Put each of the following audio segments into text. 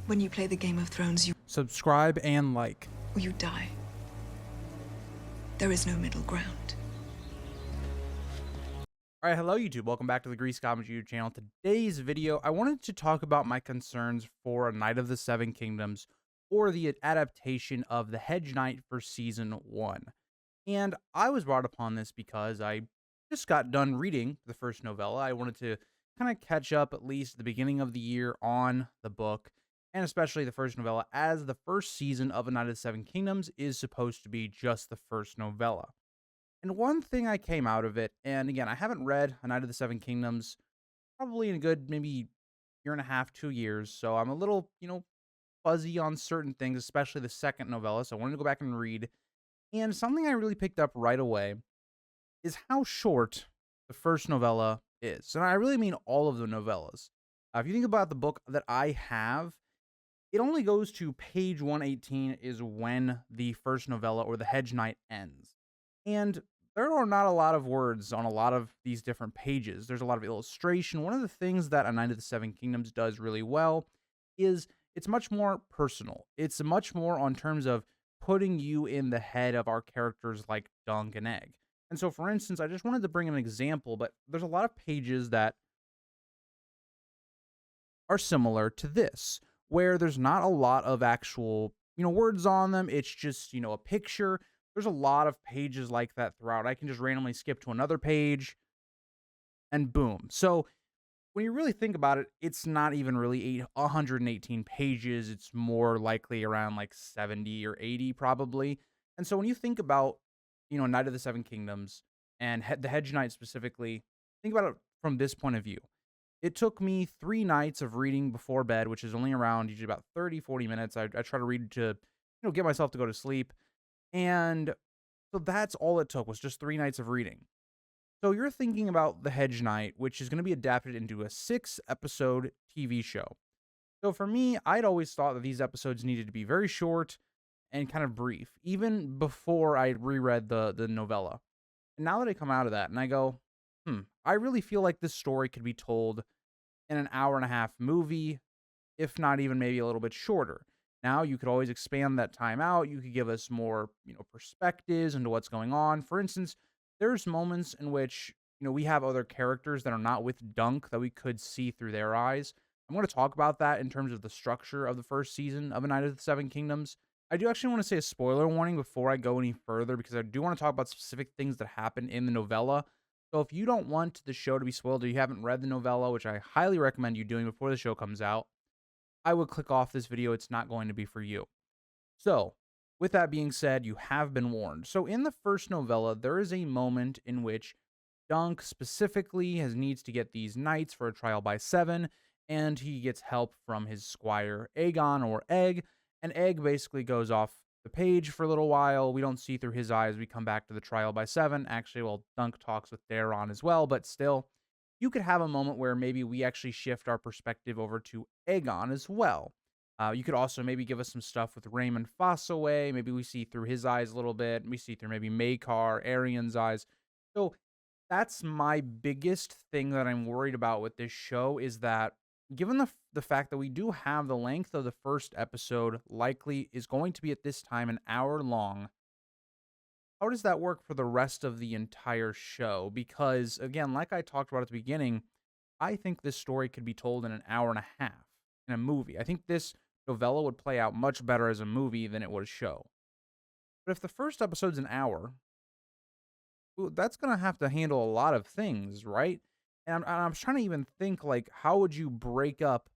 When you play the Game of Thrones, Subscribe and like. you die. There is no middle ground. All right, hello YouTube. Welcome back to the Grease Comics YouTube channel. Today's video, I wanted to talk about my concerns for A Knight of the Seven Kingdoms, or the adaptation of The Hedge Knight for Season 1. And I was brought upon this because I just got done reading the first novella. I wanted to kind of catch up at least at the beginning of the year on the book, and especially the first novella, as the first season of A Knight of the Seven Kingdoms is supposed to be just the first novella. And one thing I came out of it, and again, I haven't read A Knight of the Seven Kingdoms probably in a good maybe year and a half, 2 years, so I'm a little, fuzzy on certain things, especially the second novella, so I wanted to go back and read. And something I really picked up right away is how short the first novella is. And I really mean all of the novellas. If you think about the book that I have, it only goes to page 118 is when the first novella, or The Hedge Knight, ends. And there are not a lot of words on a lot of these different pages. There's a lot of illustration. One of the things that A Knight of the Seven Kingdoms does really well is it's much more personal. It's much more on terms of putting you in the head of our characters like Dunk and Egg. And so, for instance, I just wanted to bring an example, but there's a lot of pages that are similar to this, where there's not a lot of actual, words on them. It's just, a picture. There's a lot of pages like that throughout. I can just randomly skip to another page and boom. So when you really think about it, it's not even really 118 pages. It's more likely around like 70 or 80 probably. And so when you think about, Knight of the Seven Kingdoms and the Hedge Knight specifically, think about it from this point of view. It took me 3 nights of reading before bed, which is only around usually about 30, 40 minutes. I try to read to, get myself to go to sleep. And so that's all it took, was just 3 nights of reading. So you're thinking about The Hedge Knight, which is going to be adapted into a 6-episode TV show. So for me, I'd always thought that these episodes needed to be very short and kind of brief, even before I reread the novella. And now that I come out of that and I go, I really feel like this story could be told in an hour-and-a-half movie, if not even maybe a little bit shorter. Now, you could always expand that time out. You could give us more, perspectives into what's going on. For instance, there's moments in which, we have other characters that are not with Dunk that we could see through their eyes. I'm going to talk about that in terms of the structure of the first season of A Knight of the Seven Kingdoms. I do actually want to say a spoiler warning before I go any further, because I do want to talk about specific things that happen in the novella. So if you don't want the show to be spoiled, or you haven't read the novella, which I highly recommend you doing before the show comes out, I would click off this video. It's not going to be for you. So, with that being said, you have been warned. So in the first novella, there is a moment in which Dunk specifically needs to get these knights for a trial by 7, and he gets help from his squire Aegon, or Egg, and Egg basically goes off the page for a little while. We don't see through his eyes. We come back to the trial by 7. Actually, well, Dunk talks with Daron as well, but still, you could have a moment where maybe we actually shift our perspective over to Aegon as well. You could also maybe give us some stuff with Raymond Fossaway. Maybe we see through his eyes a little bit. We see through maybe Maekar, Arian's eyes. So that's my biggest thing that I'm worried about with this show, is that given the fact that we do have the length of the first episode likely is going to be at this time an hour long, how does that work for the rest of the entire show? Because, again, like I talked about at the beginning, I think this story could be told in an hour and a half in a movie. I think this novella would play out much better as a movie than it would a show. But if the first episode's an hour, well, that's going to have to handle a lot of things, right? And I'm trying to even think, like, how would you break up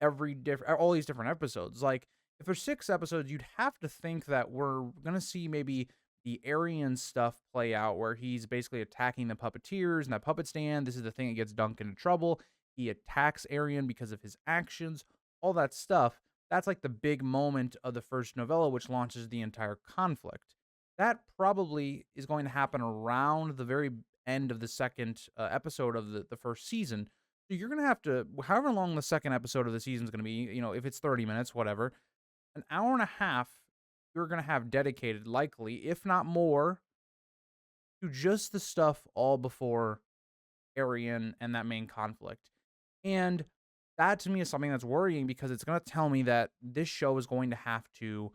all these different episodes? Like, if there's 6 episodes, you'd have to think that we're going to see maybe the Arian stuff play out, where he's basically attacking the puppeteers and that puppet stand. This is the thing that gets Dunk into trouble. He attacks Arian because of his actions, all that stuff. That's like the big moment of the first novella, which launches the entire conflict. That probably is going to happen around the very end of the second episode of the first season. So you're going to have to, however long the second episode of the season is going to be, if it's 30 minutes, whatever, an hour and a half you're going to have dedicated, likely, if not more, to just the stuff all before Arian and that main conflict. And that to me is something that's worrying because it's going to tell me that this show is going to have to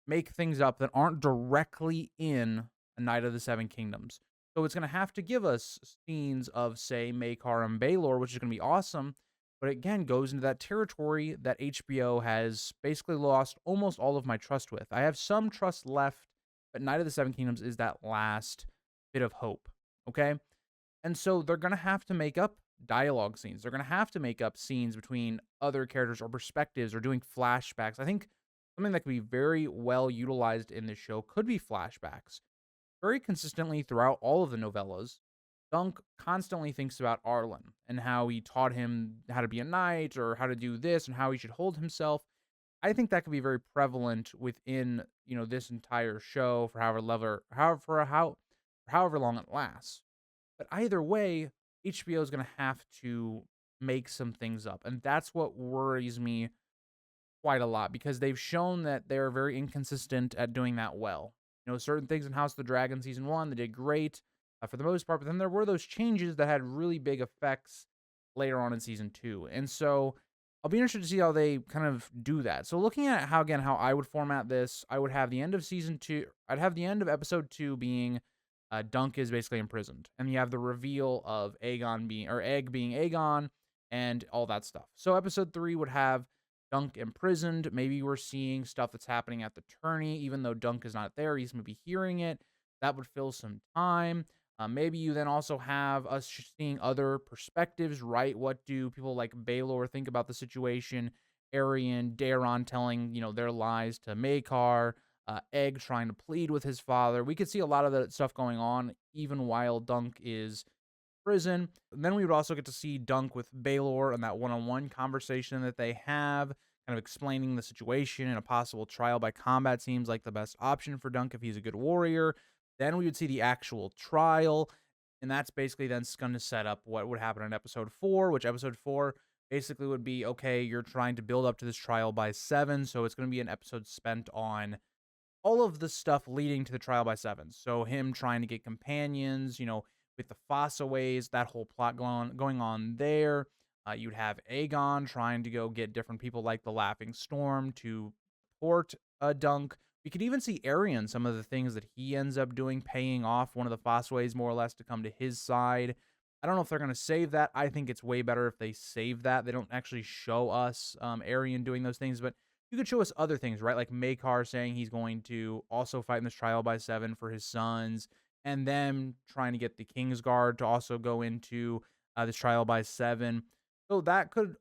make things up that aren't directly in A Night of the Seven Kingdoms. So it's going to have to give us scenes of, say, Maekar and Baylor, which is going to be awesome. But again, goes into that territory that HBO has basically lost almost all of my trust with. I have some trust left, but Night of the Seven Kingdoms is that last bit of hope. Okay. And so they're going to have to make up dialogue scenes. They're going to have to make up scenes between other characters or perspectives or doing flashbacks. I think something that could be very well utilized in this show could be flashbacks. Very consistently throughout all of the novellas, Dunk constantly thinks about Arlen and how he taught him how to be a knight or how to do this and how he should hold himself. I think that could be very prevalent within, this entire show for however long it lasts. But either way, HBO is going to have to make some things up. And that's what worries me quite a lot because they've shown that they're very inconsistent at doing that well. Certain things in House of the Dragon season 1, they did great for the most part, but then there were those changes that had really big effects later on in season 2. And so I'll be interested to see how they kind of do that. So looking at how I would format this, I would have the end of season 2, I'd have the end of episode 2 being Dunk is basically imprisoned, and you have the reveal of Egg being Aegon and all that stuff. So episode 3 would have Dunk imprisoned. Maybe we're seeing stuff that's happening at the tourney, even though Dunk is not there. He's going to be hearing it. That would fill some time. Maybe you then also have us seeing other perspectives, right? What do people like Baylor think about the situation? Arian, Daron telling, their lies to Maekar, Egg trying to plead with his father. We could see a lot of that stuff going on even while Dunk is prison. And then we would also get to see Dunk with Baylor and that one-on-one conversation that they have, kind of explaining the situation, and a possible trial by combat seems like the best option for Dunk if he's a good warrior. Then we would see the actual trial, and that's basically then going to set up what would happen in episode 4, which episode 4 basically would be, okay, you're trying to build up to this trial by 7, so it's going to be an episode spent on all of the stuff leading to the trial by 7. So him trying to get companions, with the Fossaways, that whole plot going on there. You'd have Aegon trying to go get different people like the Laughing Storm to port Dunk. We could even see Arian, some of the things that he ends up doing, paying off one of the Fossaways more or less to come to his side. I don't know if they're going to save that. I think it's way better if they save that. They don't actually show us Arian doing those things, but you could show us other things, right? Like Maekar saying he's going to also fight in this trial by 7 for his sons, and them trying to get the Kingsguard to also go into this trial by 7. So that could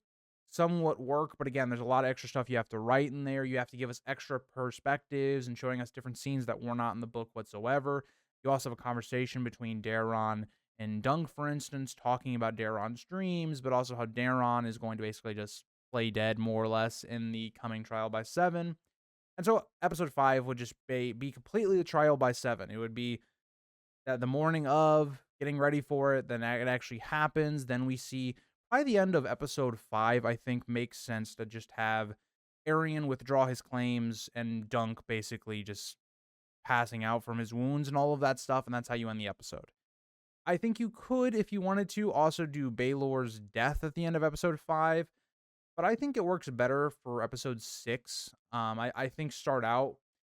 somewhat work, but again, there's a lot of extra stuff you have to write in there. You have to give us extra perspectives and showing us different scenes that were not in the book whatsoever. You also have a conversation between Daron and Dunk, for instance, talking about Daron's dreams, but also how Daron is going to basically just play dead more or less in the coming trial by 7. And so episode 5 would just be completely the trial by 7. It would be the morning of, getting ready for it, then it actually happens. Then we see by the end of episode 5, I think makes sense to just have Arian withdraw his claims and Dunk basically just passing out from his wounds and all of that stuff, and that's how you end the episode. I think you could, if you wanted to, also do Baylor's death at the end of episode 5, but I think it works better for episode 6. I think start out,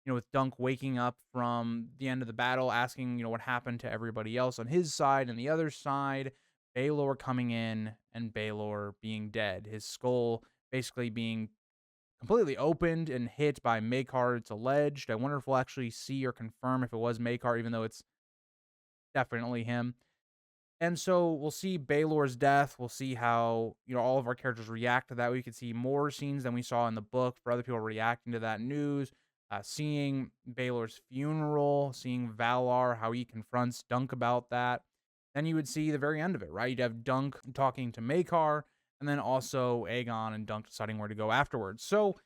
with Dunk waking up from the end of the battle, asking, what happened to everybody else on his side and the other side, Baylor coming in and Baylor being dead, his skull basically being completely opened and hit by Maekar, it's alleged. I wonder if we'll actually see or confirm if it was Maekar, even though it's definitely him. And so we'll see Baylor's death. We'll see how, all of our characters react to that. We could see more scenes than we saw in the book for other people reacting to that news. Seeing Baylor's funeral, seeing Valar, how he confronts Dunk about that. Then you would see the very end of it, right? You'd have Dunk talking to Maekar, and then also Aegon and Dunk deciding where to go afterwards. So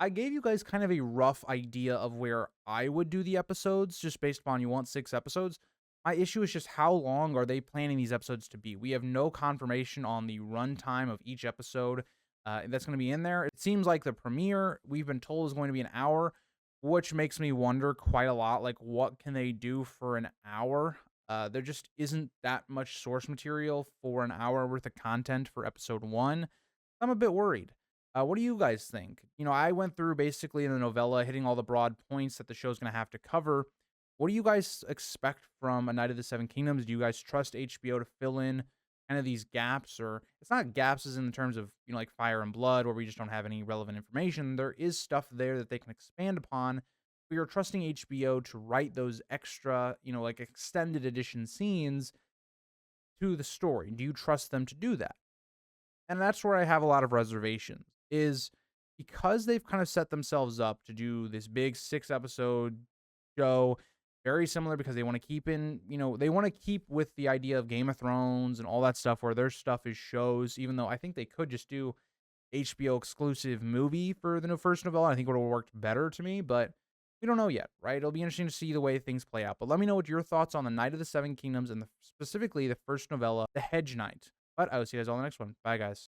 I gave you guys kind of a rough idea of where I would do the episodes, just based upon you want 6 episodes. My issue is just how long are they planning these episodes to be? We have no confirmation on the runtime of each episode that's going to be in there. It seems like the premiere, we've been told, is going to be an hour, which makes me wonder quite a lot, like, what can they do for an hour? There just isn't that much source material for an hour worth of content for episode 1. I'm a bit worried. What do you guys think? I went through basically in the novella, hitting all the broad points that the show's going to have to cover. What do you guys expect from A Night of the Seven Kingdoms? Do you guys trust HBO to fill in kind of these gaps? Or it's not gaps as in terms of, like Fire and Blood, where we just don't have any relevant information. There is stuff there that they can expand upon. We are trusting HBO to write those extra, like extended edition scenes to the story. Do you trust them to do that? And that's where I have a lot of reservations, is because they've kind of set themselves up to do this big 6 episode show, very similar because they want to keep they want to keep with the idea of Game of Thrones and all that stuff where their stuff is shows, even though I think they could just do HBO exclusive movie for the new First Novella. I think it would have worked better to me, but we don't know yet, right? It'll be interesting to see the way things play out. But let me know what your thoughts on the Night of the Seven Kingdoms and specifically the first novella, The Hedge Knight. But I will see you guys all in the next one. Bye, guys.